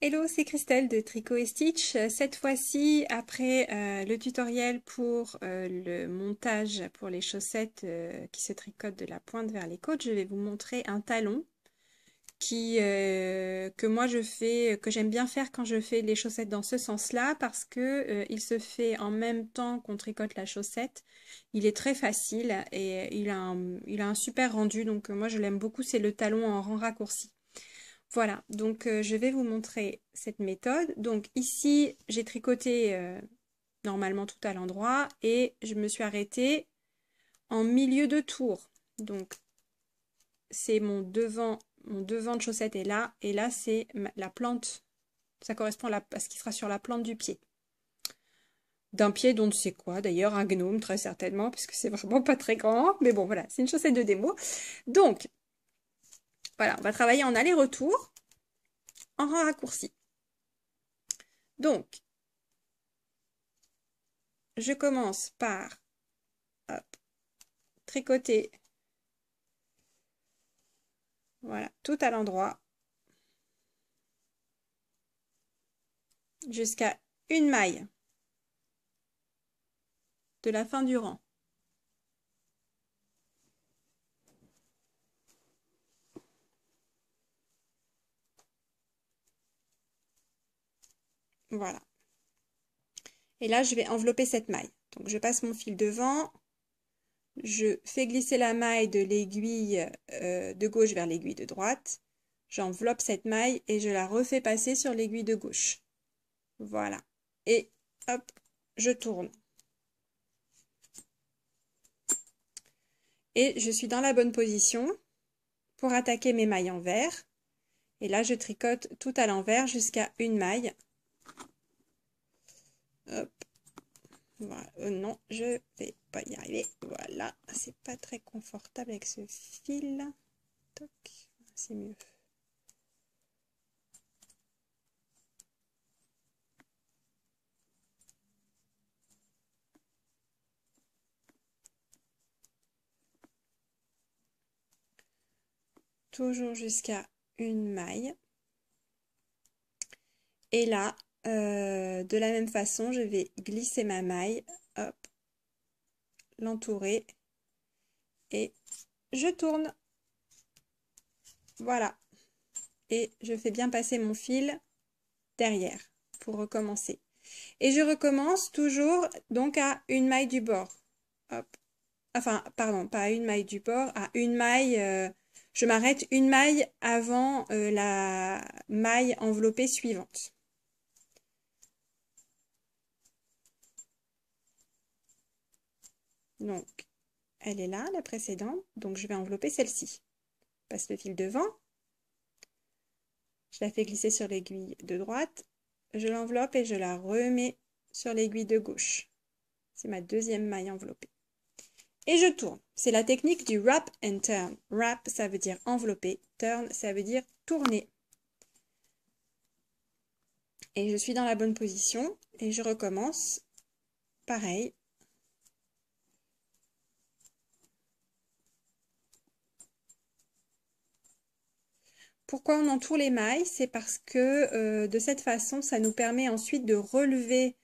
Hello, c'est Christelle de Tricot et Stitch. Cette fois-ci, après le tutoriel pour le montage pour les chaussettes qui se tricotent de la pointe vers les côtes, je vais vous montrer un talon que moi je fais, que j'aime bien faire quand je fais les chaussettes dans ce sens-là parce que il se fait en même temps qu'on tricote la chaussette. Il est très facile et il a un super rendu, donc moi je l'aime beaucoup, c'est le talon en rang raccourci. Voilà, donc je vais vous montrer cette méthode. Donc ici, j'ai tricoté normalement tout à l'endroit et je me suis arrêtée en milieu de tour. Donc c'est mon devant de chaussette est là et là c'est la plante. Ça correspond à ce qui sera sur la plante du pied. D'un pied dont on ne sait quoi, d'ailleurs un gnome très certainement, puisque c'est vraiment pas très grand. Mais bon voilà, c'est une chaussette de démo. Donc voilà, on va travailler en aller-retour en rang raccourci. Donc je commence par hop, tricoter, voilà, tout à l'endroit, jusqu'à une maille de la fin du rang. Voilà. Et là, je vais envelopper cette maille. Donc, je passe mon fil devant, je fais glisser la maille de l'aiguille de gauche vers l'aiguille de droite. J'enveloppe cette maille et je la refais passer sur l'aiguille de gauche. Voilà. Et hop, je tourne. Et je suis dans la bonne position pour attaquer mes mailles en vert. Et là, je tricote tout à l'envers jusqu'à une maille. Hop. Voilà. Non, je vais pas y arriver. Voilà, c'est pas très confortable avec ce fil. Toc, c'est mieux. Toujours jusqu'à une maille. Et là, de la même façon, je vais glisser ma maille, hop, l'entourer et je tourne. Voilà. Et je fais bien passer mon fil derrière pour recommencer. Et je recommence toujours donc à une maille du bord. Hop. Enfin, pardon, pas à une maille du bord, à une maille, je m'arrête une maille avant la maille enveloppée suivante. Donc, elle est là, la précédente, donc je vais envelopper celle-ci. Passe le fil devant, je la fais glisser sur l'aiguille de droite, je l'enveloppe et je la remets sur l'aiguille de gauche. C'est ma deuxième maille enveloppée. Et je tourne. C'est la technique du wrap and turn. Wrap, ça veut dire envelopper. Turn, ça veut dire tourner. Et je suis dans la bonne position et je recommence. Pareil. Pourquoi on entoure les mailles? C'est parce que de cette façon, ça nous permet ensuite de relever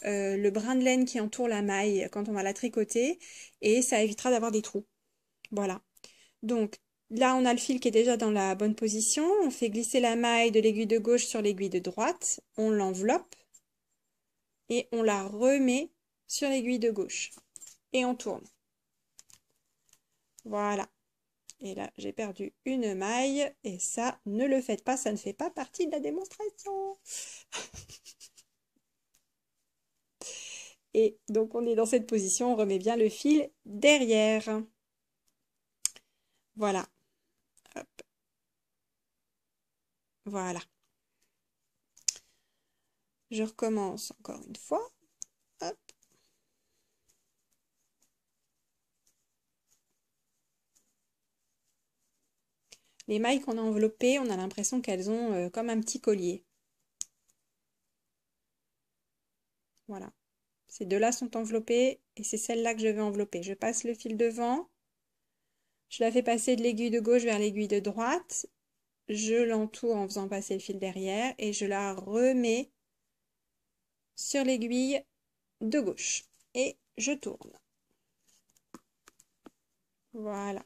le brin de laine qui entoure la maille quand on va la tricoter et ça évitera d'avoir des trous. Voilà. Donc là, on a le fil qui est déjà dans la bonne position. On fait glisser la maille de l'aiguille de gauche sur l'aiguille de droite. On l'enveloppe et on la remet sur l'aiguille de gauche. Et on tourne. Voilà. Et là, j'ai perdu une maille. Et ça, ne le faites pas. Ça ne fait pas partie de la démonstration. Et donc, on est dans cette position. On remet bien le fil derrière. Voilà. Hop. Voilà. Je recommence encore une fois. Hop. Les mailles qu'on a enveloppées, on a l'impression qu'elles ont comme un petit collier. Voilà. Ces deux-là sont enveloppées et c'est celle-là que je vais envelopper. Je passe le fil devant. Je la fais passer de l'aiguille de gauche vers l'aiguille de droite. je l'entoure en faisant passer le fil derrière et je la remets sur l'aiguille de gauche. Et je tourne. Voilà.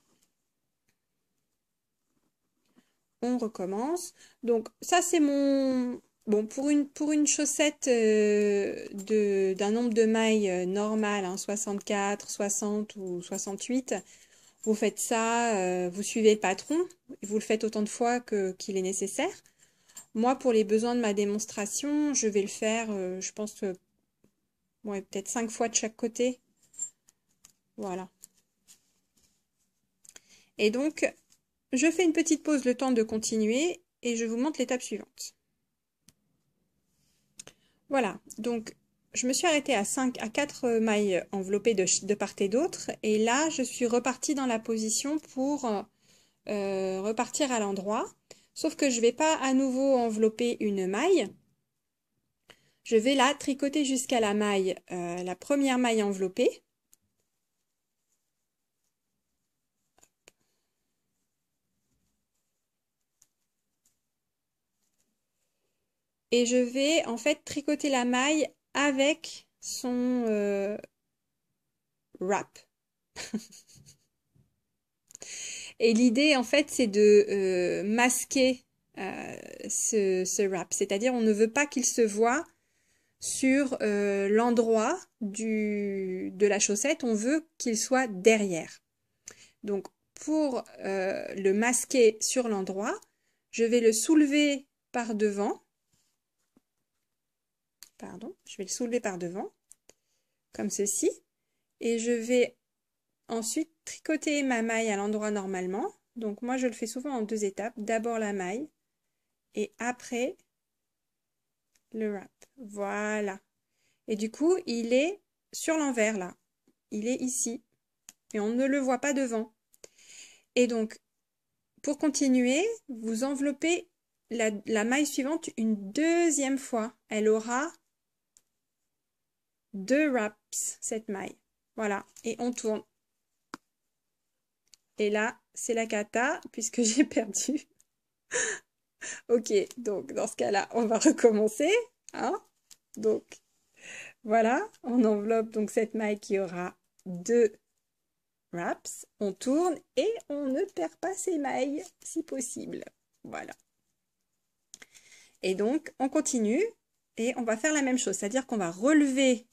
On recommence. Donc ça c'est mon... Bon, pour une chaussette d'un nombre de mailles normal, hein, 64, 60 ou 68, vous faites ça, vous suivez le patron, vous le faites autant de fois qu'il est nécessaire. Moi, pour les besoins de ma démonstration, je vais le faire, je pense que ouais, peut-être 5 fois de chaque côté. Voilà. Et donc, je fais une petite pause le temps de continuer et je vous montre l'étape suivante. Voilà, donc je me suis arrêtée à 4 mailles enveloppées de part et d'autre. Et là, je suis repartie dans la position pour repartir à l'endroit. Sauf que je ne vais pas à nouveau envelopper une maille. Je vais la tricoter jusqu'à la maille, la première maille enveloppée. Et je vais en fait tricoter la maille avec son wrap. Et l'idée en fait c'est de masquer ce wrap. C'est-à-dire on ne veut pas qu'il se voit sur l'endroit de la chaussette, on veut qu'il soit derrière. Donc pour le masquer sur l'endroit, je vais le soulever par devant. Pardon, je vais le soulever par devant, comme ceci. Et je vais ensuite tricoter ma maille à l'endroit normalement. Donc moi je le fais souvent en 2 étapes. D'abord la maille et après le wrap. Voilà. Et du coup il est sur l'envers là. Il est ici. Et on ne le voit pas devant. Et donc pour continuer, vous enveloppez la maille suivante une deuxième fois. Elle aura 2 wraps, cette maille. Voilà, et on tourne. Et là, c'est la cata, puisque j'ai perdu. Ok, donc dans ce cas-là, on va recommencer. Hein. Donc, voilà, on enveloppe donc cette maille qui aura 2 wraps. On tourne et on ne perd pas ses mailles, si possible. Voilà. Et donc, on continue et on va faire la même chose. C'est-à-dire qu'on va relever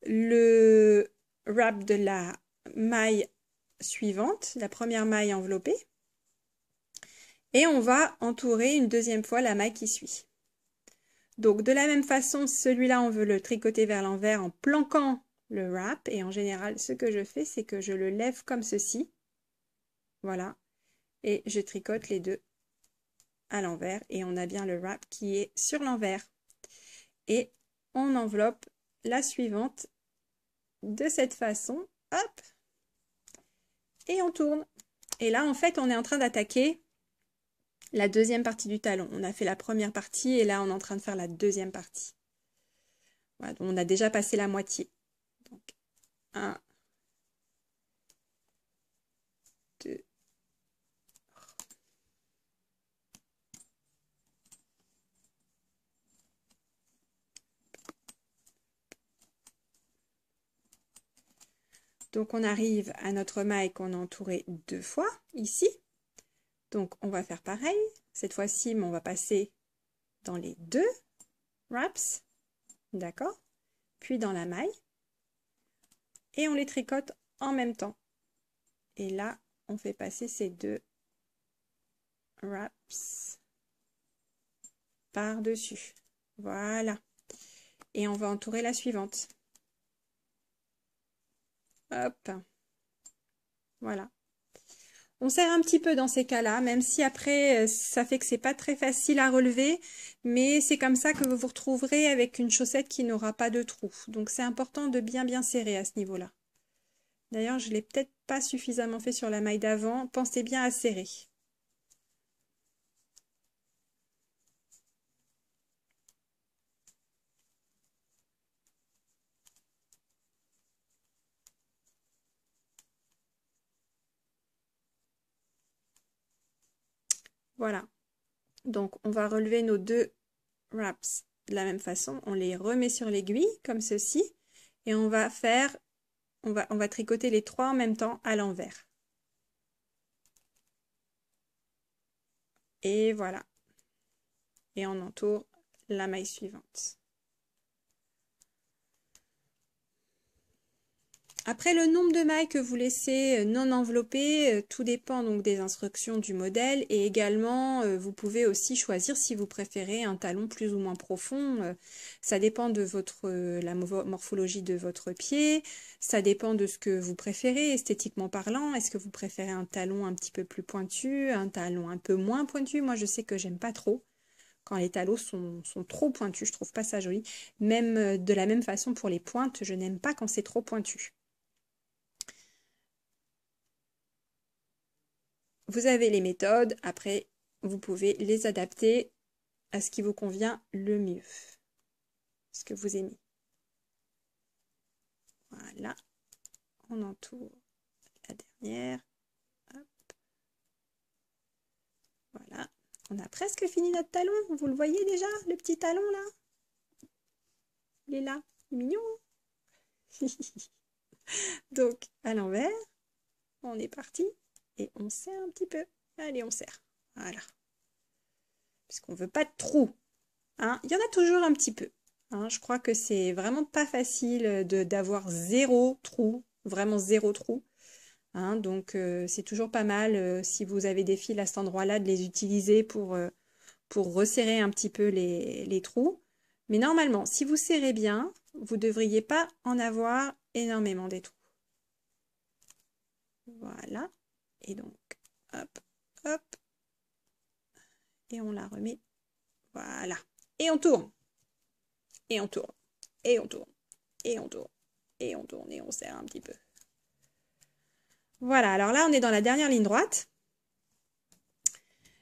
le wrap de la maille suivante, la première maille enveloppée, et on va entourer une deuxième fois la maille qui suit. Donc de la même façon, celui-là on veut le tricoter vers l'envers en planquant le wrap, et en général ce que je fais c'est que je le lève comme ceci, voilà, et je tricote les deux à l'envers et on a bien le wrap qui est sur l'envers. Et on enveloppe la suivante de cette façon, hop, et on tourne. Et là, en fait, on est en train d'attaquer la deuxième partie du talon. On a fait la première partie et là, on est en train de faire la deuxième partie. Voilà, donc on a déjà passé la moitié. Donc, 1, 2. Donc, on arrive à notre maille qu'on a entourée 2 fois, ici. Donc, on va faire pareil. Cette fois-ci, on va passer dans les 2 wraps. D'accord? Puis dans la maille. Et on les tricote en même temps. Et là, on fait passer ces 2 wraps par-dessus. Voilà. Et on va entourer la suivante. Hop. Voilà. On serre un petit peu dans ces cas-là, même si après, ça fait que c'est pas très facile à relever, mais c'est comme ça que vous vous retrouverez avec une chaussette qui n'aura pas de trou. Donc c'est important de bien serrer à ce niveau-là. D'ailleurs, je ne l'ai peut-être pas suffisamment fait sur la maille d'avant. Pensez bien à serrer. Voilà. Donc, on va relever nos deux wraps de la même façon. On les remet sur l'aiguille, comme ceci. Et on va faire, on va tricoter les trois en même temps à l'envers. Et voilà. Et on entoure la maille suivante. Après, le nombre de mailles que vous laissez non enveloppées, tout dépend donc des instructions du modèle et également vous pouvez aussi choisir si vous préférez un talon plus ou moins profond. Ça dépend de la morphologie de votre pied, ça dépend de ce que vous préférez esthétiquement parlant. Est-ce que vous préférez un talon un petit peu plus pointu, un talon un peu moins pointu? Moi je sais que j'aime pas trop. Quand les talons sont trop pointus, je trouve pas ça joli. Même de la même façon pour les pointes, je n'aime pas quand c'est trop pointu. Vous avez les méthodes, après vous pouvez les adapter à ce qui vous convient le mieux, ce que vous aimez. Voilà, on entoure la dernière. Hop. Voilà, on a presque fini notre talon, vous le voyez déjà, le petit talon là? Il est là, il est mignon. Donc à l'envers, on est parti et on serre un petit peu. Allez, on serre. Voilà. Puisqu'on ne veut pas de trou. Hein. Il y en a toujours un petit peu. Hein. Je crois que c'est vraiment pas facile d'avoir zéro trou, vraiment zéro trou. Hein. Donc c'est toujours pas mal si vous avez des fils à cet endroit-là de les utiliser pour resserrer un petit peu les trous. Mais normalement, si vous serrez bien, vous ne devriez pas en avoir énormément des trous. Voilà. Et donc, hop, hop. Et on la remet. Voilà. Et on tourne. Et on tourne. Et on tourne. Et on tourne. Et on tourne. Et on serre un petit peu. Voilà. Alors là, on est dans la dernière ligne droite.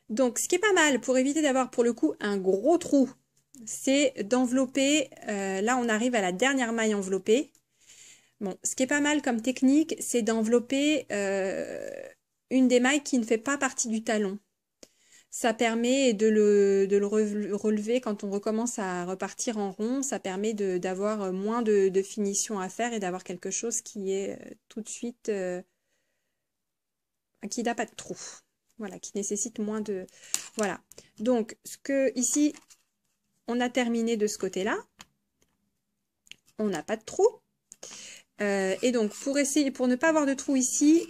Donc, ce qui est pas mal pour éviter d'avoir pour le coup un gros trou, c'est d'envelopper. Là, on arrive à la dernière maille enveloppée. Bon, ce qui est pas mal comme technique, c'est d'envelopper une des mailles qui ne fait pas partie du talon. Ça permet de le relever quand on recommence à repartir en rond. Ça permet d'avoir moins de finition à faire et d'avoir quelque chose qui est tout de suite, qui n'a pas de trou. Voilà, qui nécessite moins de... Voilà. Donc, ici, on a terminé de ce côté-là. On n'a pas de trou. Et donc, pour ne pas avoir de trou ici,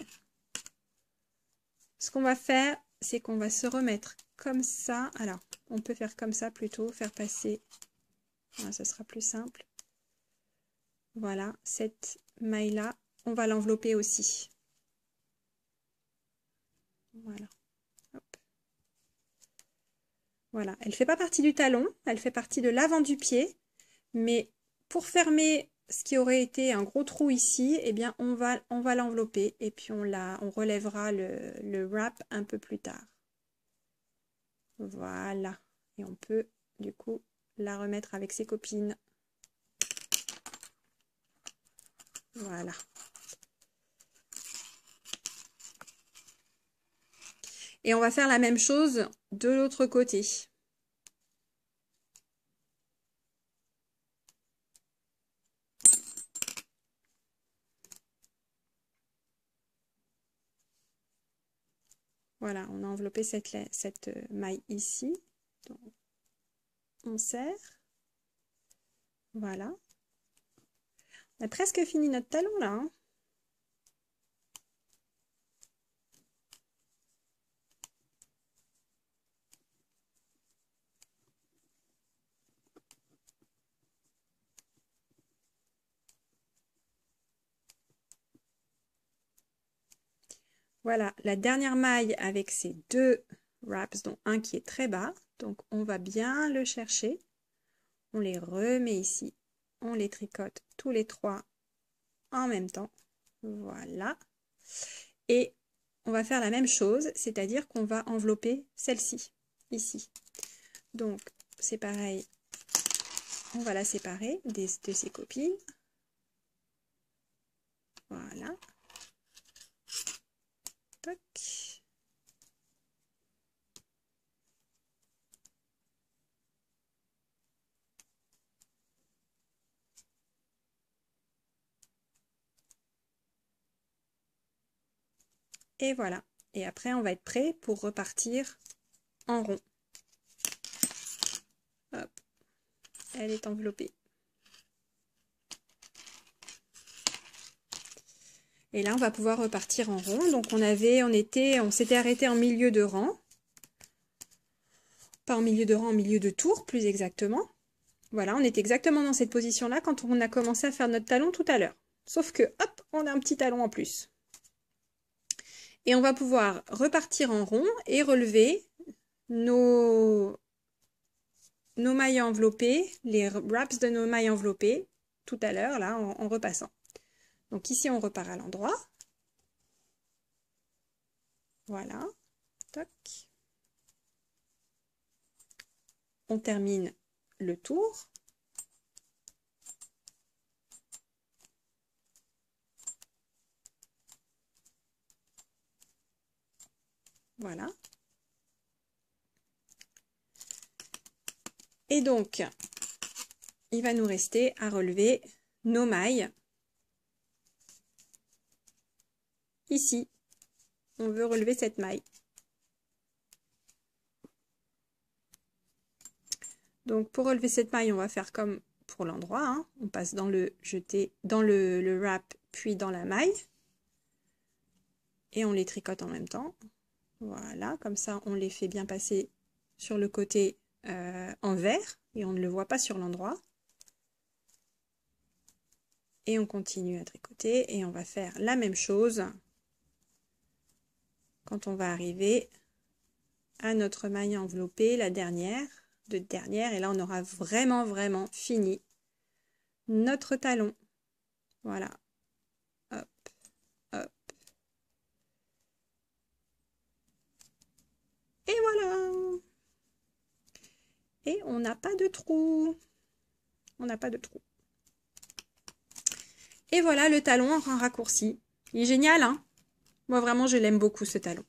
ce qu'on va faire, c'est qu'on va se remettre comme ça. Alors, on peut faire comme ça plutôt, faire passer. Voilà, ce sera plus simple. Voilà, cette maille-là, on va l'envelopper aussi. Voilà. Hop. Voilà, elle ne fait pas partie du talon, elle fait partie de l'avant du pied. Mais pour fermer ce qui aurait été un gros trou ici, eh bien on va l'envelopper et puis on relèvera le wrap un peu plus tard. Voilà. Et on peut du coup la remettre avec ses copines. Voilà. Et on va faire la même chose de l'autre côté. Voilà, on a enveloppé cette maille ici. Donc, on serre. Voilà. On a presque fini notre talon là. Hein. Voilà, la dernière maille avec ces deux wraps, dont un qui est très bas. Donc, on va bien le chercher. On les remet ici. On les tricote tous les trois en même temps. Voilà. Et on va faire la même chose, c'est-à-dire qu'on va envelopper celle-ci, ici. Donc, c'est pareil. On va la séparer de ses copines. Voilà. Toc. Et voilà. Et après, on va être prêt pour repartir en rond. Hop. Elle est enveloppée. Et là, on va pouvoir repartir en rond. Donc, on s'était arrêté en milieu de rang. Pas en milieu de rang, en milieu de tour, plus exactement. Voilà, on était exactement dans cette position-là quand on a commencé à faire notre talon tout à l'heure. Sauf que, hop, on a un petit talon en plus. Et on va pouvoir repartir en rond et relever nos mailles enveloppées, les wraps de nos mailles enveloppées, tout à l'heure, là, en repassant. Donc ici, on repart à l'endroit. Voilà. Toc. On termine le tour. Voilà. Et donc, il va nous rester à relever nos mailles. Ici, on veut relever cette maille. Donc, pour relever cette maille, on va faire comme pour l'endroit. Hein. On passe dans le jeté, dans le wrap, puis dans la maille. Et on les tricote en même temps. Voilà, comme ça, on les fait bien passer sur le côté en vert. Et on ne le voit pas sur l'endroit. Et on continue à tricoter. Et on va faire la même chose quand on va arriver à notre maille enveloppée, la dernière. Et là on aura vraiment fini notre talon. Voilà, hop, hop, et voilà. Et on n'a pas de trou, et voilà le talon en raccourci. Il est génial, hein? Moi vraiment je l'aime beaucoup ce talon.